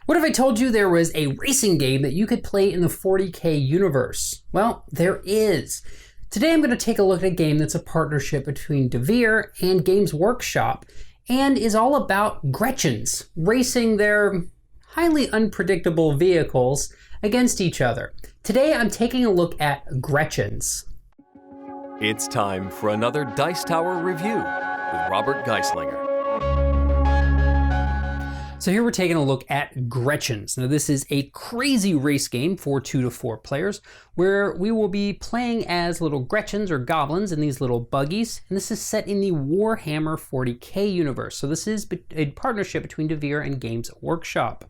What if I told you there was a racing game that you could play in the 40K universe? Well, there is. Today I'm going to take a look at a game that's a partnership between Devere and Games Workshop and is all about Gretchinz racing their highly unpredictable vehicles against each other. Today I'm taking a look at Gretchinz. It's time for another Dice Tower review with Robert Geistlinger. So here we're taking a look at Gretchinz. Now this is a crazy race game for 2 to 4 players where we will be playing as little Gretchinz or goblins in these little buggies. And this is set in the Warhammer 40K universe. So this is a partnership between Devere and Games Workshop.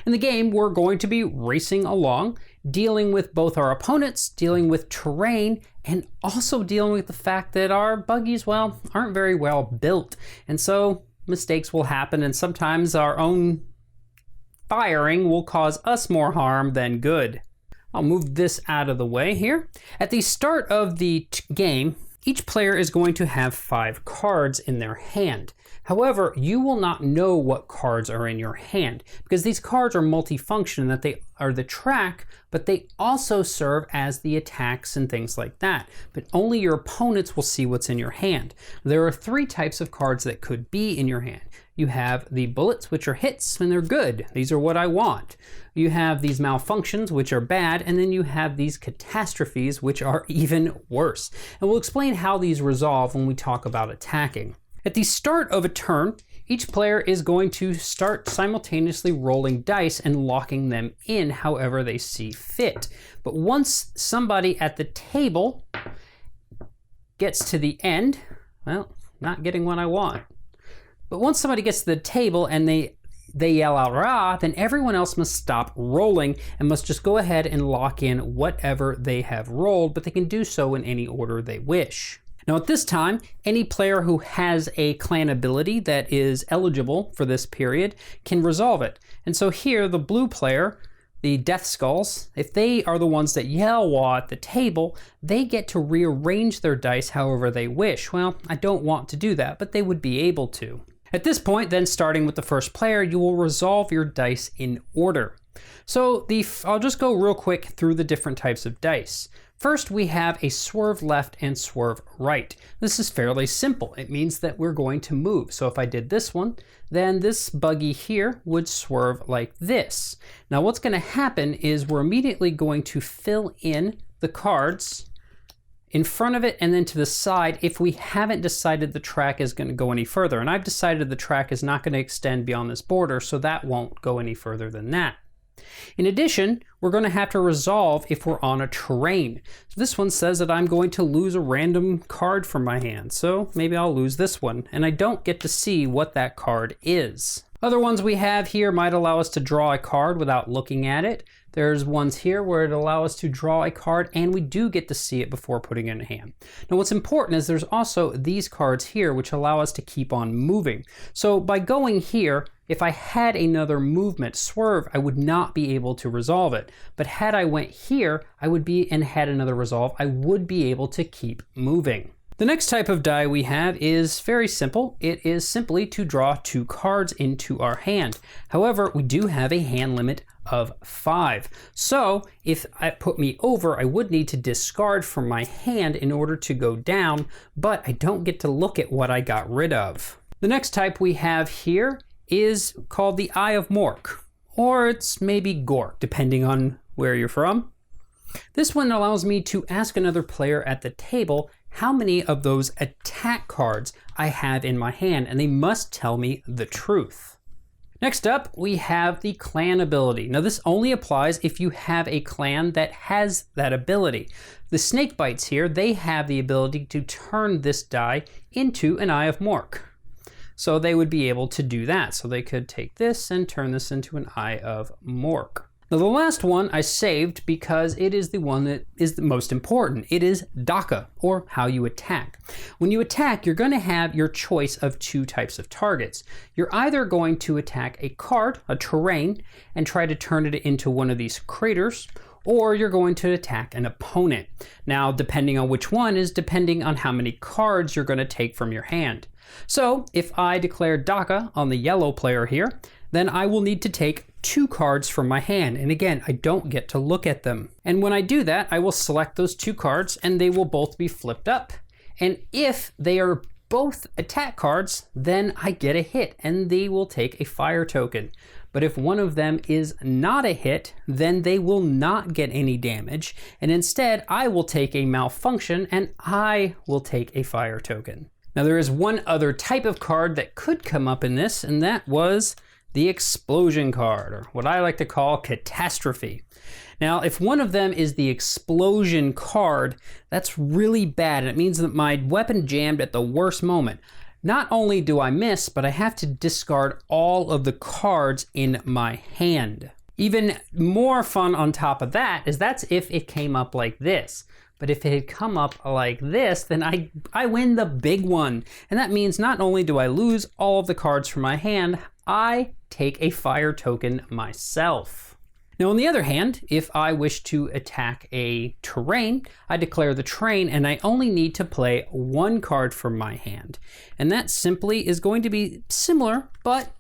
In the game, we're going to be racing along, dealing with both our opponents, dealing with terrain, and also dealing with the fact that our buggies, well, aren't very well built. And so mistakes will happen, and sometimes our own firing will cause us more harm than good. I'll move this out of the way here. At the start of the game, each player is going to have 5 cards in their hand. However, you will not know what cards are in your hand because these cards are multifunction, that they are the track, but they also serve as the attacks and things like that. But only your opponents will see what's in your hand. There are 3 types of cards that could be in your hand. You have the bullets, which are hits, and they're good. These are what I want. You have these malfunctions, which are bad, and then you have these catastrophes, which are even worse. And we'll explain how these resolve when we talk about attacking. At the start of a turn, each player is going to start simultaneously rolling dice and locking them in however they see fit. But once somebody at the table gets to the end, well, not getting what I want. But once somebody gets to the table and they yell out "rah," then everyone else must stop rolling and must just go ahead and lock in whatever they have rolled, but they can do so in any order they wish. Now at this time, any player who has a clan ability that is eligible for this period can resolve it. And so here, the blue player, the Death Skulls, if they are the ones that yell while at the table, they get to rearrange their dice however they wish. Well, I don't want to do that, but they would be able to. At this point, then starting with the first player, you will resolve your dice in order. So I'll just go real quick through the different types of dice. First, we have a swerve left and swerve right. This is fairly simple. It means that we're going to move. So if I did this one, then this buggy here would swerve like this. Now what's going to happen is we're immediately going to fill in the cards in front of it and then to the side if we haven't decided the track is going to go any further. And I've decided the track is not going to extend beyond this border, so that won't go any further than that. In addition, we're going to have to resolve if we're on a terrain. So this one says that I'm going to lose a random card from my hand, so maybe I'll lose this one, and I don't get to see what that card is. Other ones we have here might allow us to draw a card without looking at it. There's ones here where it allows us to draw a card and we do get to see it before putting it in hand. Now what's important is there's also these cards here which allow us to keep on moving. So by going here, if I had another movement, swerve, I would not be able to resolve it. But had I went here, I would be and had another resolve, I would be able to keep moving. The next type of die we have is very simple. It is simply to draw 2 cards into our hand. However, we do have a hand limit of 5. So if it put me over, I would need to discard from my hand in order to go down, but I don't get to look at what I got rid of. The next type we have here is called the Eye of Mork, or it's maybe Gork, depending on where you're from. This one allows me to ask another player at the table how many of those attack cards I have in my hand, and they must tell me the truth. Next up, we have the clan ability. Now this only applies if you have a clan that has that ability. The Snakebites here, they have the ability to turn this die into an Eye of Mork. So they would be able to do that. So they could take this and turn this into an Eye of Mork. Now the last one I saved because it is the one that is the most important. It is DACA, or how you attack. When you attack, you're going to have your choice of 2 types of targets. You're either going to attack a card, a terrain, and try to turn it into one of these craters, or you're going to attack an opponent. Now, depending on which one is depending on how many cards you're going to take from your hand. So if I declare DACA on the yellow player here, then I will need to take 2 cards from my hand. And again, I don't get to look at them. And when I do that, I will select those 2 cards and they will both be flipped up. And if they are both attack cards, then I get a hit and they will take a fire token. But if one of them is not a hit, then they will not get any damage. And instead, I will take a malfunction and I will take a fire token. Now there is one other type of card that could come up in this, and that was the explosion card, or what I like to call catastrophe. Now, if one of them is the explosion card, that's really bad. It means that my weapon jammed at the worst moment. Not only do I miss, but I have to discard all of the cards in my hand. Even more fun on top of that is that's if it came up like this. But if it had come up like this, then I win the big one. And that means not only do I lose all of the cards from my hand, I take a fire token myself. Now, on the other hand, if I wish to attack a terrain, I declare the terrain and I only need to play 1 card from my hand. And that simply is going to be similar, but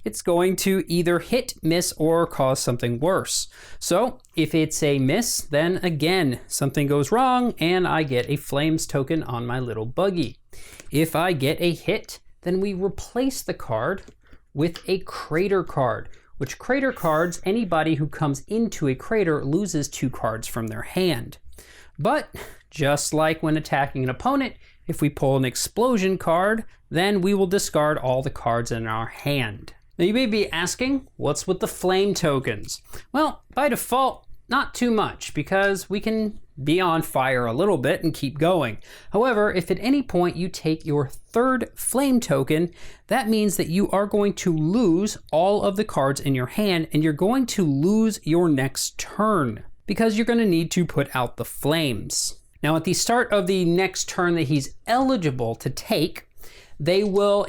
it's going to either hit, miss, or cause something worse. So if it's a miss, then again, something goes wrong and I get a flames token on my little buggy. If I get a hit, then we replace the card with a crater card, which crater cards, anybody who comes into a crater loses 2 cards from their hand. But just like when attacking an opponent, if we pull an explosion card, then we will discard all the cards in our hand. Now you may be asking, what's with the flame tokens? Well, by default, not too much, because we can be on fire a little bit and keep going. However, if at any point you take your 3rd flame token, that means that you are going to lose all of the cards in your hand and you're going to lose your next turn because you're going to need to put out the flames. Now at the start of the next turn that he's eligible to take, they will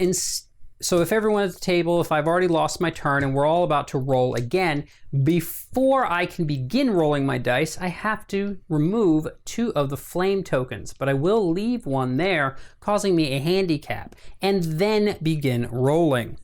so if everyone at the table, if I've already lost my turn and we're all about to roll again, before I can begin rolling my dice, I have to remove 2 of the flame tokens, but I will leave 1 there, causing me a handicap, and then begin rolling.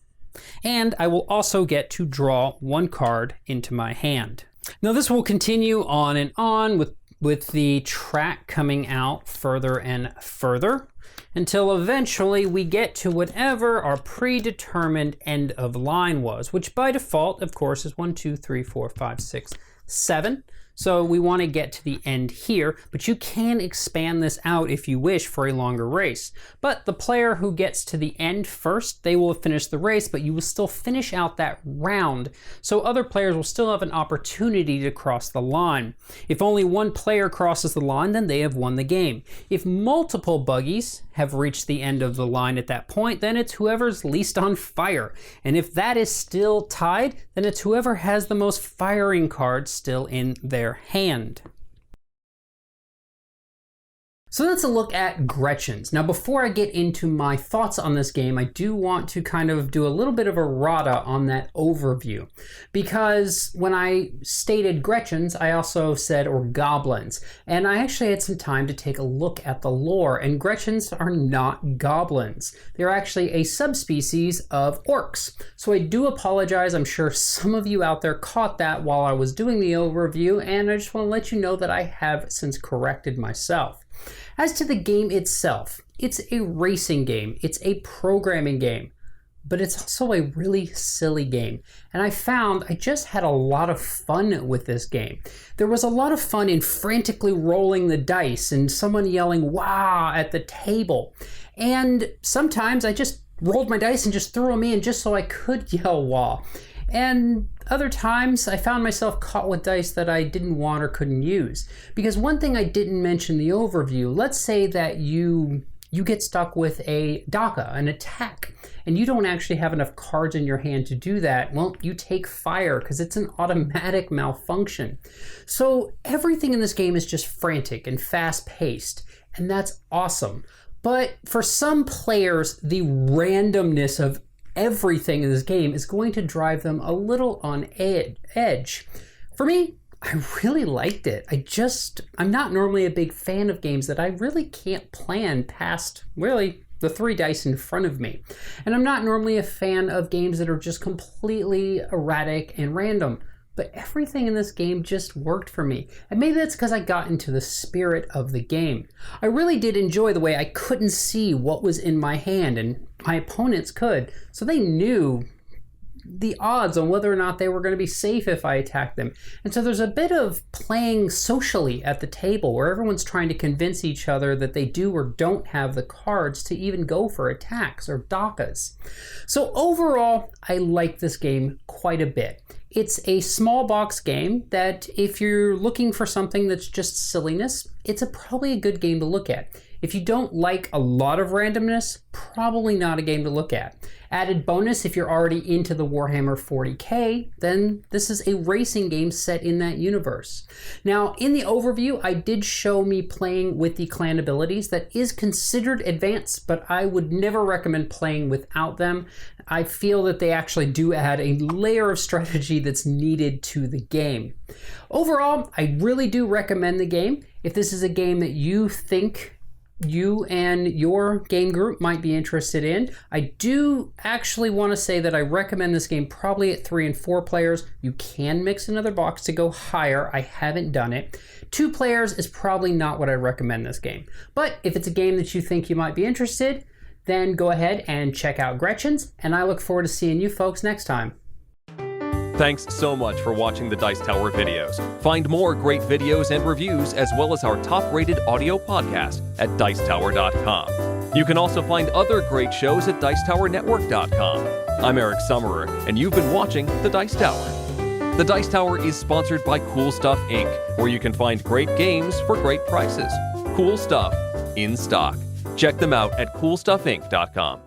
And I will also get to draw 1 card into my hand. Now this will continue on and on with the track coming out further and further, until eventually we get to whatever our predetermined end of line was, which by default, of course, is 1, 2, 3, 4, 5, 6, 7. So we want to get to the end here, but you can expand this out if you wish for a longer race. But the player who gets to the end first, they will finish the race, but you will still finish out that round. So other players will still have an opportunity to cross the line. If only 1 player crosses the line, then they have won the game. If multiple buggies have reached the end of the line at that point, then it's whoever's least on fire. And if that is still tied, then it's whoever has the most firing cards still in their hand. So that's a look at Gretchinz. Now before I get into my thoughts on this game, I do want to kind of do a little bit of a errata on that overview. Because when I stated Gretchinz, I also said or goblins. And I actually had some time to take a look at the lore, and Gretchinz are not goblins. They're actually a subspecies of orcs. So I do apologize. I'm sure some of you out there caught that while I was doing the overview, and I just want to let you know that I have since corrected myself. As to the game itself, it's a racing game, it's a programming game, but it's also a really silly game. And I found I just had a lot of fun with this game. There was a lot of fun in frantically rolling the dice and someone yelling "wow" at the table. And sometimes I just rolled my dice and just threw them in just so I could yell "wow." And other times I found myself caught with dice that I didn't want or couldn't use. Because one thing I didn't mention in the overview, let's say that you get stuck with a Daka, an attack, and you don't actually have enough cards in your hand to do that. Well, you take fire because it's an automatic malfunction. So everything in this game is just frantic and fast-paced, and that's awesome. But for some players, the randomness of everything in this game is going to drive them a little on edge. For me, I really liked it. I'm not normally a big fan of games that I really can't plan past really the 3 dice in front of me. And I'm not normally a fan of games that are just completely erratic and random, but everything in this game just worked for me. And maybe that's because I got into the spirit of the game. I really did enjoy the way I couldn't see what was in my hand and my opponents could, so they knew the odds on whether or not they were going to be safe if I attacked them. And so there's a bit of playing socially at the table where everyone's trying to convince each other that they do or don't have the cards to even go for attacks or dakas. So overall, I like this game quite a bit. It's a small box game that if you're looking for something that's just silliness, it's probably a good game to look at. If you don't like a lot of randomness, probably not a game to look at. Added bonus, if you're already into the Warhammer 40k, then this is a racing game set in that universe. Now, in the overview, I did show me playing with the clan abilities. That is considered advanced, but I would never recommend playing without them. I feel that they actually do add a layer of strategy that's needed to the game. Overall, I really do recommend the game. If this is a game that you think you and your game group might be interested in, I do actually want to say that I recommend this game probably at 3 and 4 players. You can mix another box to go higher. I haven't done it. 2 players is probably not what I recommend this game. But if it's a game that you think you might be interested, then go ahead and check out Gretchinz, and I look forward to seeing you folks next time. Thanks so much for watching the Dice Tower videos. Find more great videos and reviews, as well as our top-rated audio podcast at Dicetower.com. You can also find other great shows at Dicetowernetwork.com. I'm Eric Summerer, and you've been watching The Dice Tower. The Dice Tower is sponsored by Cool Stuff Inc., where you can find great games for great prices. Cool stuff in stock. Check them out at CoolStuffInc.com.